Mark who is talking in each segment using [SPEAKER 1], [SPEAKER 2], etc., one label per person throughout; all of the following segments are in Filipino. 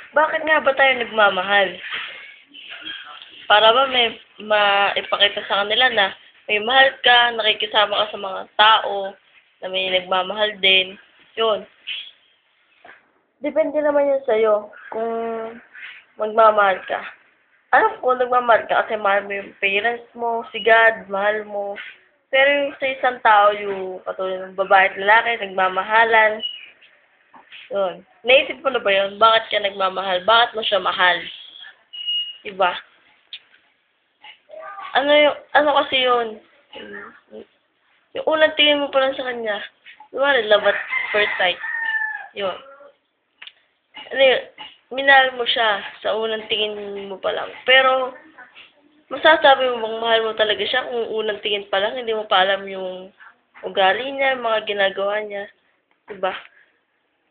[SPEAKER 1] Bakit nga ba tayo nagmamahal? Para ba may maipakita sa kanila na may mahal ka, nakikisama ka sa mga tao, na may nagmamahal din. Yun. Depende naman yun sa'yo kung magmamahal ka. Alam ko, nagmamahal ka kasi mahal mo yung parents mo, si God, mahal mo. Pero yung sa isang tao, yung katulad ng babae at lalaki, nagmamahalan, yun. Naisip mo na ba yun? Bakit ka nagmamahal? Bakit mo siya mahal? Diba? Ano kasi yun? Yung unang tingin mo pa lang sa kanya, diba, love at first sight. Yun. Ano yun? Minahal mo siya sa unang tingin mo pa lang. Pero, masasabi mo bang mahal mo talaga siya kung unang tingin pa lang, hindi mo pa alam yung ugali niya, mga ginagawa niya. Diba?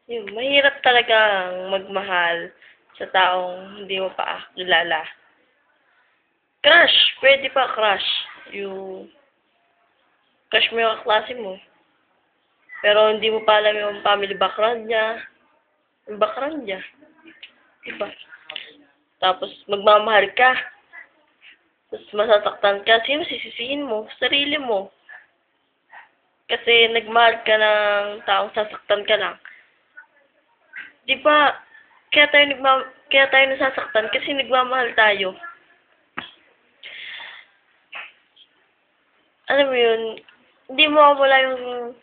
[SPEAKER 1] Yun, mahirap talaga magmahal sa taong hindi mo pa kilala. Crush! Pwede pa crush. Yung crush mo yung kaklase mo. Pero hindi mo pa alam yung family background niya. Yung background niya. Diba? Tapos magmamahal ka. Tapos masasaktan ka. Sino sisisihin mo? Sarili mo. Kasi nagmahal ka ng taong sasaktan ka lang. Diba? Kaya tayo nasasaktan kasi nagmamahal tayo. Alam mo yun, hindi mo mawawala yung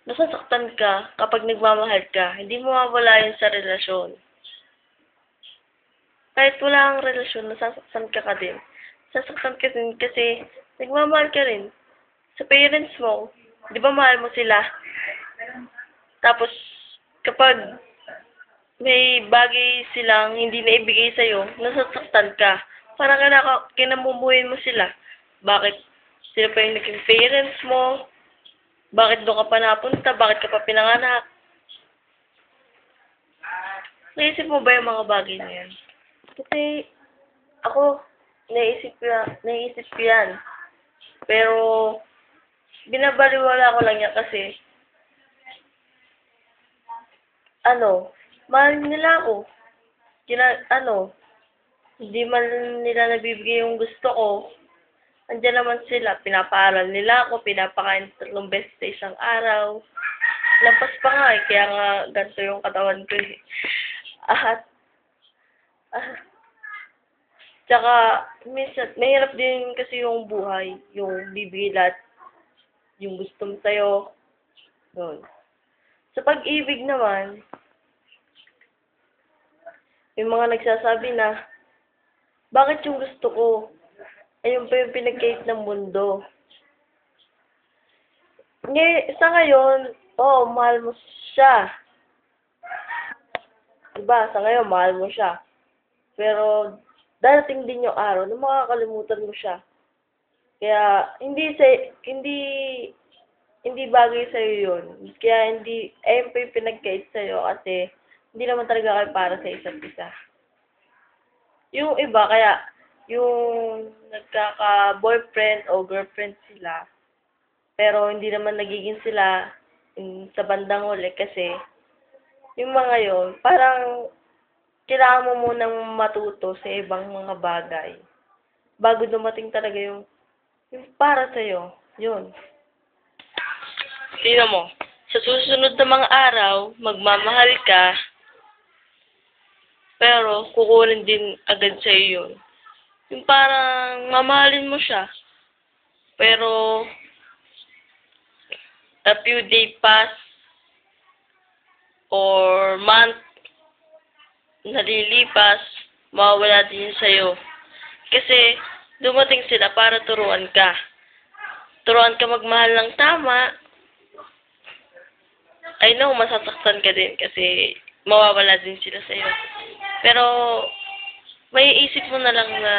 [SPEAKER 1] nasasaktan ka kapag nagmamahal ka. Hindi mo mawawala yun sa relasyon. Kahit wala kang relasyon, nasasaktan ka din. Nasasaktan ka din kasi nagmamahal ka rin sa parents mo. Di ba mahal mo sila? Tapos, kapag may bagay silang hindi na ibigay sa'yo, nasasaktan ka. Parang kinamumuhin mo sila. Bakit sila pa yung naging parents mo? Bakit doon ka pa napunta? Bakit ka pa pinanganak? Naisip mo ba yung mga bagay na yan? Kasi, ako, naisip ko yan. Pero, binabaliwala ko lang yan kasi, mahal nila ako. Hindi man nila nabibigay yung gusto ko. Andiyan naman sila, pinapaaral nila ako, pinapakain 3 beses sa isang araw. Lampas pa nga eh, kaya nga ganito yung katawan ko eh. At, tsaka, minsan, mahirap din kasi yung buhay, yung bibigay lahat, yung gusto mo sa'yo. Yun. Sa pag-ibig naman, yung mga nagsasabi na, bakit yung gusto ko? Ayun pa yung pinagkait ng mundo. Sa ngayon, mahal mo siya. Diba, sa ngayon, mahal mo siya. Pero, darating din yung araw na makakalimutan mo siya. Kaya, hindi bagay sa'yo yun. Kaya, ayun pa yung pinagkait sa'yo kasi, hindi naman talaga kayo para sa isa't isa. Yung iba, kaya, yung nagkaka-boyfriend o girlfriend sila, pero hindi naman nagiging sila sa bandang huli kasi yung mga yon parang kailangan mo munang matuto sa ibang mga bagay bago dumating talaga yung para sa'yo. Yun. Tingnan mo, sa susunod na mga araw, magmamahal ka, pero kukunin din agad sa'yo yun. Yung parang mamahalin mo siya. Pero, a few days pass or month nalilipas, mawawala din yun sa'yo. Kasi, dumating sila para turuan ka. Turuan ka magmahal ng tama. I know, masasaktan ka din kasi mawawala din sila sa'yo. Pero, may isip mo na lang na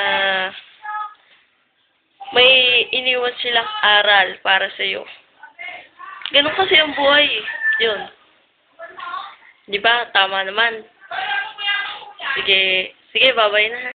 [SPEAKER 1] may iniwan silang aral para sa'yo. Ganun kasi ang buhay eh. Yun. Di ba? Tama naman. Sige, bye-bye na.